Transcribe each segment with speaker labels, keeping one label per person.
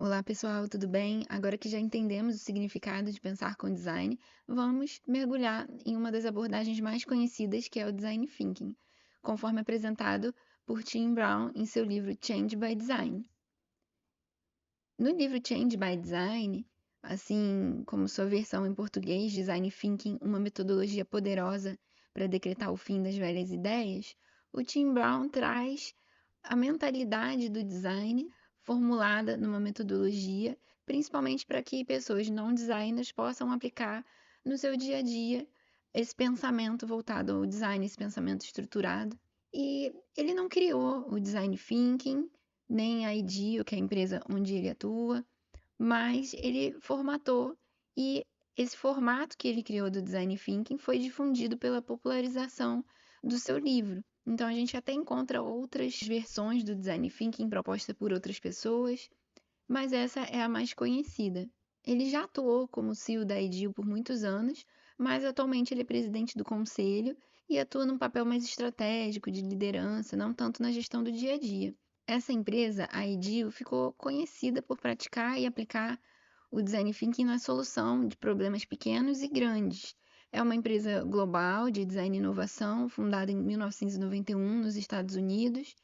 Speaker 1: Olá, pessoal, tudo bem? Agora que já entendemos o significado de pensar com design, vamos mergulhar em uma das abordagens mais conhecidas, que é o design thinking, conforme apresentado por Tim Brown em seu livro Change by Design. No livro Change by Design, assim como sua versão em português, Design Thinking, uma metodologia poderosa para decretar o fim das velhas ideias, o Tim Brown traz a mentalidade do design formulada numa metodologia, principalmente para que pessoas não designers possam aplicar no seu dia a dia esse pensamento voltado ao design, esse pensamento estruturado. E ele não criou o design thinking, nem a IDEO, que é a empresa onde ele atua, mas ele formatou e esse formato que ele criou do design thinking foi difundido pela popularização do seu livro. Então a gente até encontra outras versões do design thinking propostas por outras pessoas, mas essa é a mais conhecida. Ele já atuou como CEO da IDEO por muitos anos, mas atualmente ele é presidente do conselho e atua num papel mais estratégico de liderança, não tanto na gestão do dia a dia. Essa empresa, a IDEO, ficou conhecida por praticar e aplicar o design thinking na solução de problemas pequenos e grandes. É uma empresa global de design e inovação, fundada em 1991 nos Estados Unidos,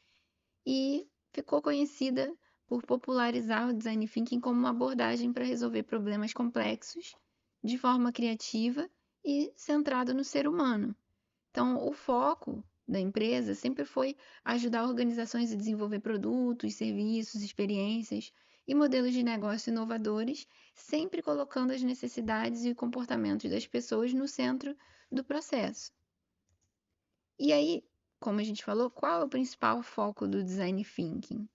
Speaker 1: e ficou conhecida por popularizar o design thinking como uma abordagem para resolver problemas complexos de forma criativa e centrada no ser humano. Então, o foco da empresa sempre foi ajudar organizações a desenvolver produtos, serviços, experiências e modelos de negócio inovadores, sempre colocando as necessidades e comportamentos das pessoas no centro do processo. E aí, como a gente falou, qual é o principal foco do design thinking?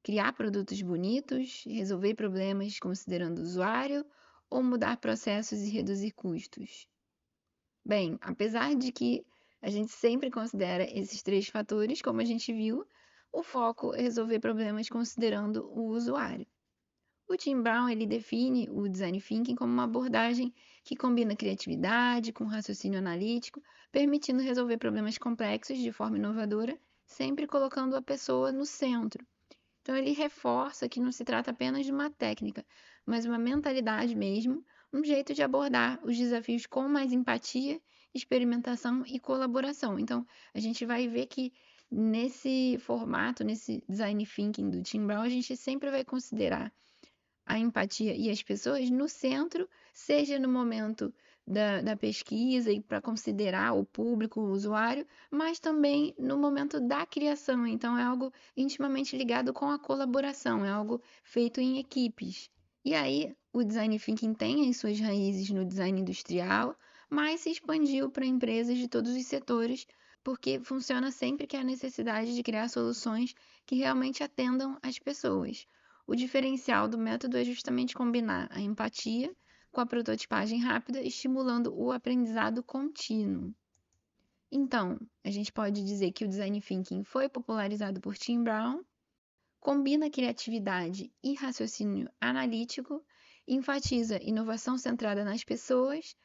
Speaker 1: Criar produtos bonitos, resolver problemas considerando o usuário ou mudar processos e reduzir custos? Bem, apesar de que a gente sempre considera esses três fatores, como a gente viu, o foco é resolver problemas considerando o usuário. O Tim Brown ele define o design thinking como uma abordagem que combina criatividade com raciocínio analítico, permitindo resolver problemas complexos de forma inovadora, sempre colocando a pessoa no centro. Então ele reforça que não se trata apenas de uma técnica, mas uma mentalidade mesmo, um jeito de abordar os desafios com mais empatia, experimentação e colaboração. Então a gente vai ver que nesse formato, nesse design thinking do Tim Brown, a gente sempre vai considerar a empatia e as pessoas no centro, seja no momento da pesquisa e para considerar o público, o usuário, mas também no momento da criação. Então, é algo intimamente ligado com a colaboração, é algo feito em equipes. E aí, o design thinking tem as suas raízes no design industrial, mas se expandiu para empresas de todos os setores, porque funciona sempre que há necessidade de criar soluções que realmente atendam as pessoas. O diferencial do método é justamente combinar a empatia com a prototipagem rápida, estimulando o aprendizado contínuo. Então, a gente pode dizer que o design thinking foi popularizado por Tim Brown, combina criatividade e raciocínio analítico, enfatiza inovação centrada nas pessoas,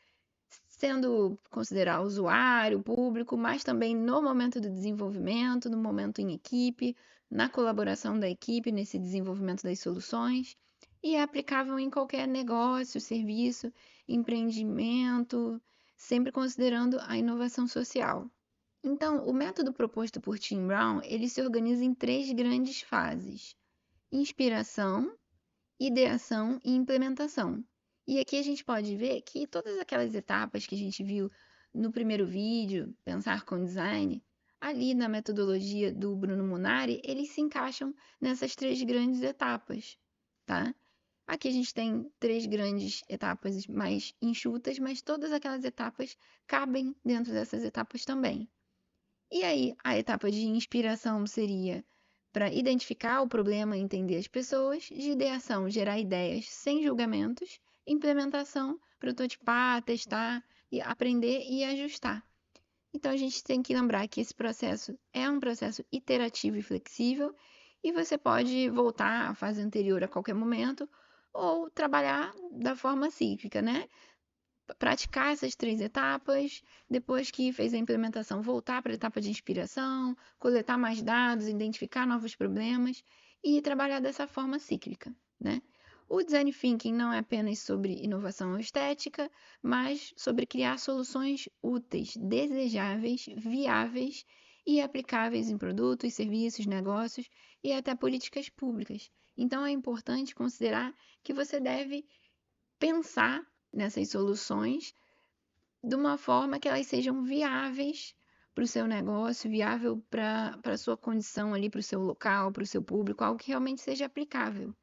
Speaker 1: sendo considerar o usuário, o público, mas também no momento do desenvolvimento, no momento em equipe, na colaboração da equipe, nesse desenvolvimento das soluções, e é aplicável em qualquer negócio, serviço, empreendimento, sempre considerando a inovação social. Então, o método proposto por Tim Brown, ele se organiza em três grandes fases: inspiração, ideação e implementação. E aqui a gente pode ver que todas aquelas etapas que a gente viu no primeiro vídeo, Pensar com Design, ali na metodologia do Bruno Munari, eles se encaixam nessas três grandes etapas, tá? Aqui a gente tem três grandes etapas mais enxutas, mas todas aquelas etapas cabem dentro dessas etapas também. E aí, a etapa de inspiração seria para identificar o problema e entender as pessoas, de ideação, gerar ideias sem julgamentos, implementação, prototipar, testar, e aprender e ajustar. Então, a gente tem que lembrar que esse processo é um processo iterativo e flexível, e você pode voltar à fase anterior a qualquer momento, ou trabalhar da forma cíclica, né? Praticar essas três etapas, depois que fez a implementação, voltar para a etapa de inspiração, coletar mais dados, identificar novos problemas e trabalhar dessa forma cíclica, né? O design thinking não é apenas sobre inovação ou estética, mas sobre criar soluções úteis, desejáveis, viáveis e aplicáveis em produtos, serviços, negócios e até políticas públicas. Então é importante considerar que você deve pensar nessas soluções de uma forma que elas sejam viáveis para o seu negócio, viável para a sua condição ali, para o seu local, para o seu público, algo que realmente seja aplicável.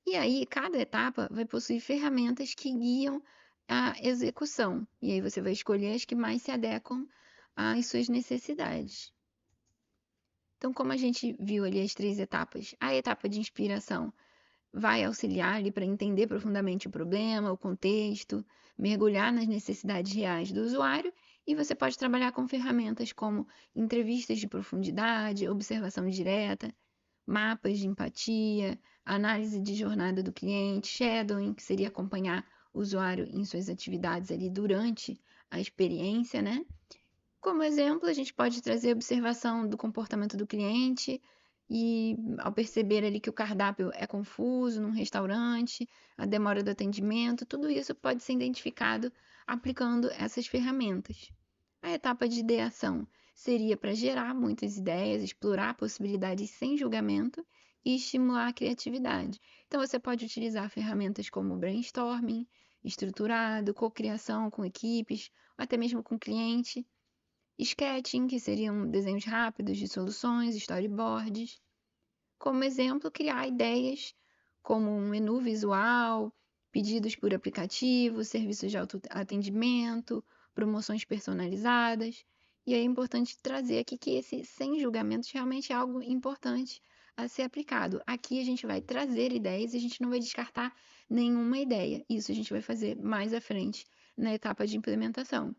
Speaker 1: E aí, cada etapa vai possuir ferramentas que guiam a execução. E aí você vai escolher as que mais se adequam às suas necessidades. Então, como a gente viu ali as 3 etapas, a etapa de inspiração vai auxiliar ali para entender profundamente o problema, o contexto, mergulhar nas necessidades reais do usuário, e você pode trabalhar com ferramentas como entrevistas de profundidade, observação direta, mapas de empatia, análise de jornada do cliente, shadowing, que seria acompanhar o usuário em suas atividades ali durante a experiência, né? Como exemplo, a gente pode trazer observação do comportamento do cliente e ao perceber ali que o cardápio é confuso num restaurante, a demora do atendimento, tudo isso pode ser identificado aplicando essas ferramentas. A etapa de ideação seria para gerar muitas ideias, explorar possibilidades sem julgamento e estimular a criatividade. Então, você pode utilizar ferramentas como brainstorming, estruturado, cocriação com equipes, ou até mesmo com cliente. Sketching, que seriam desenhos rápidos de soluções, storyboards. Como exemplo, criar ideias como um menu visual, pedidos por aplicativo, serviços de autoatendimento, promoções personalizadas. E é importante trazer aqui que esse sem julgamentos realmente é algo importante a ser aplicado. Aqui a gente vai trazer ideias e a gente não vai descartar nenhuma ideia. Isso a gente vai fazer mais à frente na etapa de implementação.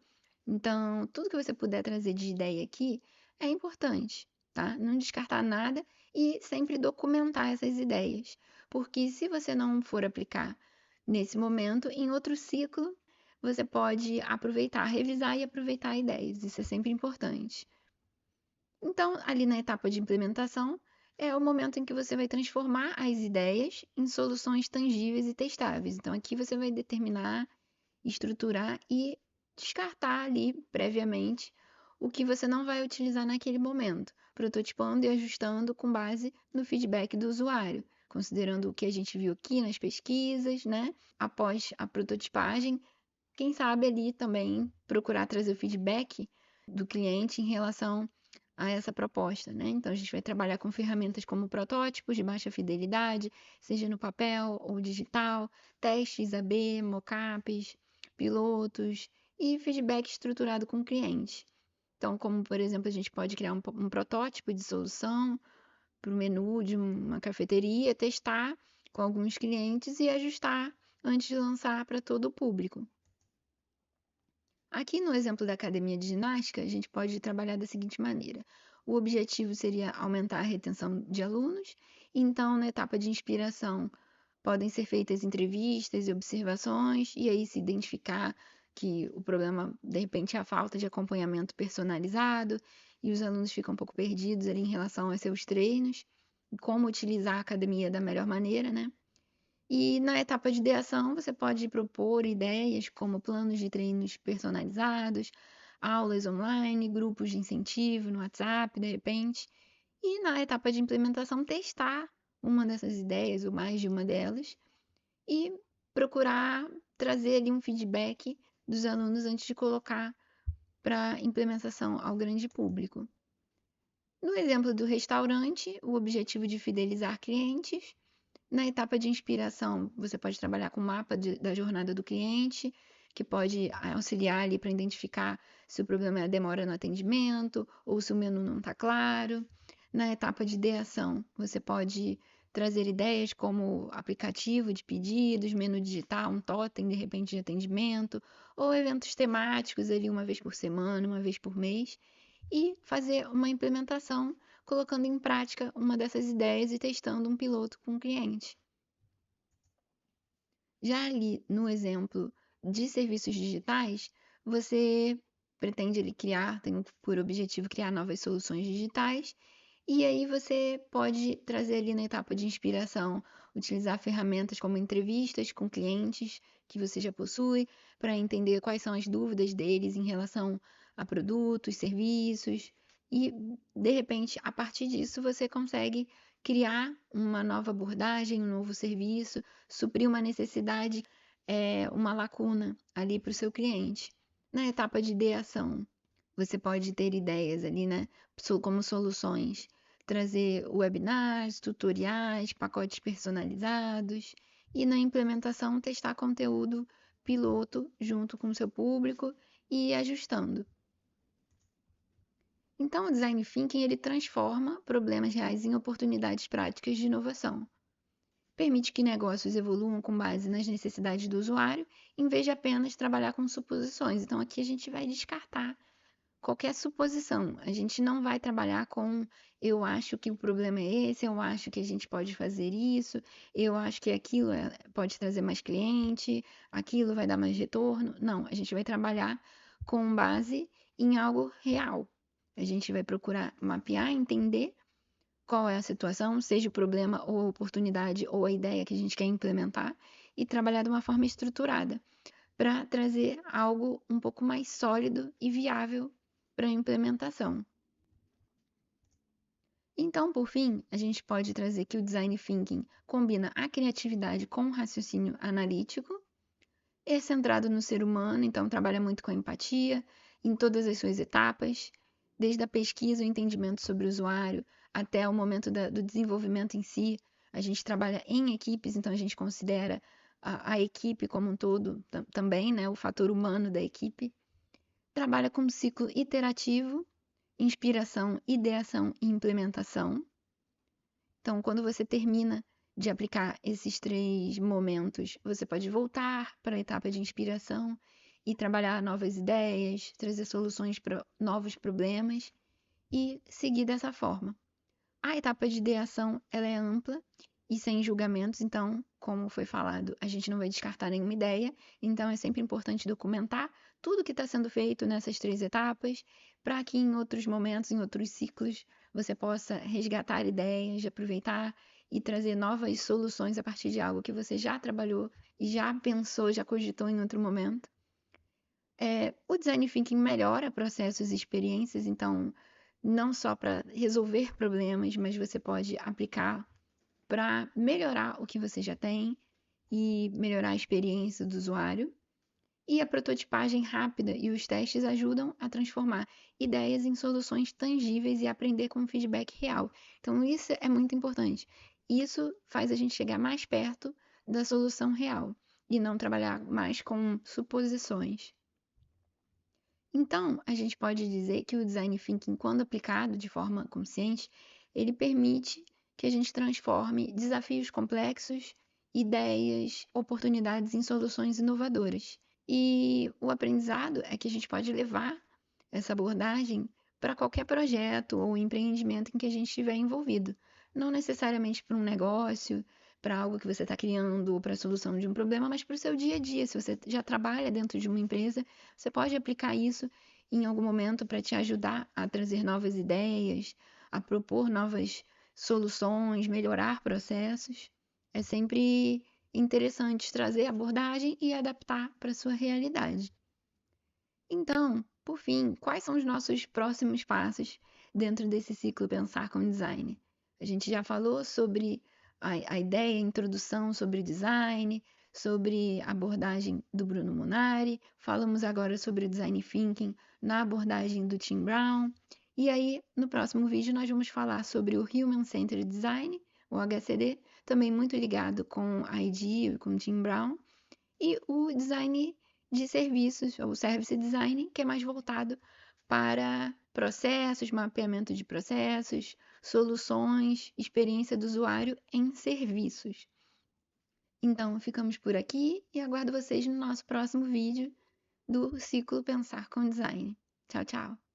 Speaker 1: Então, tudo que você puder trazer de ideia aqui é importante, tá? Não descartar nada e sempre documentar essas ideias, porque se você não for aplicar nesse momento, em outro ciclo, você pode aproveitar, revisar e aproveitar ideias. Isso é sempre importante. Então, ali na etapa de implementação, é o momento em que você vai transformar as ideias em soluções tangíveis e testáveis. Então, aqui você vai determinar, estruturar e descartar ali previamente o que você não vai utilizar naquele momento, prototipando e ajustando com base no feedback do usuário, considerando o que a gente viu aqui nas pesquisas, né? Após a prototipagem, quem sabe ali também procurar trazer o feedback do cliente em relação a essa proposta, né? Então a gente vai trabalhar com ferramentas como protótipos de baixa fidelidade, seja no papel ou digital, testes AB, mockups, pilotos e feedback estruturado com o cliente. Então, como por exemplo, a gente pode criar um protótipo de solução para o menu de uma cafeteria, testar com alguns clientes e ajustar antes de lançar para todo o público. Aqui no exemplo da academia de ginástica, a gente pode trabalhar da seguinte maneira: o objetivo seria aumentar a retenção de alunos, então, na etapa de inspiração, podem ser feitas entrevistas e observações, e aí se identificar que o problema, de repente, é a falta de acompanhamento personalizado, e os alunos ficam um pouco perdidos ali em relação aos seus treinos, e como utilizar a academia da melhor maneira, né? E na etapa de ideação, você pode propor ideias como planos de treinos personalizados, aulas online, grupos de incentivo no WhatsApp, de repente. E na etapa de implementação, testar uma dessas ideias ou mais de uma delas e procurar trazer ali um feedback dos alunos antes de colocar para implementação ao grande público. No exemplo do restaurante, o objetivo de fidelizar clientes. Na etapa de inspiração, você pode trabalhar com o mapa da jornada do cliente, que pode auxiliar ali para identificar se o problema é a demora no atendimento ou se o menu não está claro. Na etapa de ideação, você pode trazer ideias como aplicativo de pedidos, menu digital, um totem de repente de atendimento, ou eventos temáticos ali uma vez por semana, uma vez por mês, e fazer uma implementação colocando em prática uma dessas ideias e testando um piloto com o cliente. Já ali no exemplo de serviços digitais, você pretende ali criar, tem por objetivo criar novas soluções digitais E aí você pode trazer ali na etapa de inspiração, utilizar ferramentas como entrevistas com clientes que você já possui, para entender quais são as dúvidas deles em relação a produtos, serviços, e de repente, a partir disso, você consegue criar uma nova abordagem, um novo serviço, suprir uma necessidade, uma lacuna ali para o seu cliente. Na etapa de ideação, você pode ter ideias ali, né, como soluções, trazer webinars, tutoriais, pacotes personalizados e na implementação testar conteúdo piloto junto com o seu público e ir ajustando. Então, o design thinking ele transforma problemas reais em oportunidades práticas de inovação. Permite que negócios evoluam com base nas necessidades do usuário, em vez de apenas trabalhar com suposições. Então, aqui a gente vai descartar qualquer suposição. A gente não vai trabalhar com eu acho que o problema é esse, eu acho que a gente pode fazer isso, eu acho que aquilo pode trazer mais cliente, aquilo vai dar mais retorno. Não, a gente vai trabalhar com base em algo real. A gente vai procurar mapear, entender qual é a situação, seja o problema ou a oportunidade ou a ideia que a gente quer implementar e trabalhar de uma forma estruturada para trazer algo um pouco mais sólido e viável para a implementação. Então, por fim, a gente pode trazer que o design thinking combina a criatividade com o raciocínio analítico, é centrado no ser humano, então trabalha muito com a empatia em todas as suas etapas, desde a pesquisa, o entendimento sobre o usuário, até o momento do desenvolvimento em si. A gente trabalha em equipes, então a gente considera a equipe como um todo também, né, o fator humano da equipe. Trabalha com um ciclo iterativo, inspiração, ideação e implementação. Então, quando você termina de aplicar esses 3 momentos, você pode voltar para a etapa de inspiração e trabalhar novas ideias, trazer soluções para novos problemas e seguir dessa forma. A etapa de ideação, ela é ampla e sem julgamentos, então, como foi falado, a gente não vai descartar nenhuma ideia, então é sempre importante documentar tudo que está sendo feito nessas 3 etapas, para que em outros momentos, em outros ciclos, você possa resgatar ideias, aproveitar e trazer novas soluções a partir de algo que você já trabalhou e já pensou, já cogitou em outro momento. O design thinking melhora processos e experiências, então, não só para resolver problemas, mas você pode aplicar para melhorar o que você já tem e melhorar a experiência do usuário. E a prototipagem rápida e os testes ajudam a transformar ideias em soluções tangíveis e aprender com feedback real. Então, isso é muito importante. Isso faz a gente chegar mais perto da solução real e não trabalhar mais com suposições. Então, a gente pode dizer que o design thinking, quando aplicado de forma consciente, ele permite que a gente transforme desafios complexos, ideias, oportunidades em soluções inovadoras. E o aprendizado é que a gente pode levar essa abordagem para qualquer projeto ou empreendimento em que a gente estiver envolvido. Não necessariamente para um negócio, para algo que você está criando ou para a solução de um problema, mas para o seu dia a dia. Se você já trabalha dentro de uma empresa, você pode aplicar isso em algum momento para te ajudar a trazer novas ideias, a propor novas soluções, melhorar processos. É sempre interessante trazer abordagem e adaptar para a sua realidade. Então, por fim, quais são os nossos próximos passos dentro desse ciclo Pensar com Design? A gente já falou sobre a ideia, a introdução sobre design, sobre a abordagem do Bruno Munari, falamos agora sobre o Design Thinking na abordagem do Tim Brown, e aí no próximo vídeo nós vamos falar sobre o Human Centered Design, o HCD, também muito ligado com a ID, com o Tim Brown, e o design de serviços, ou service design, que é mais voltado para processos, mapeamento de processos, soluções, experiência do usuário em serviços. Então, ficamos por aqui e aguardo vocês no nosso próximo vídeo do ciclo Pensar com Design. Tchau, tchau!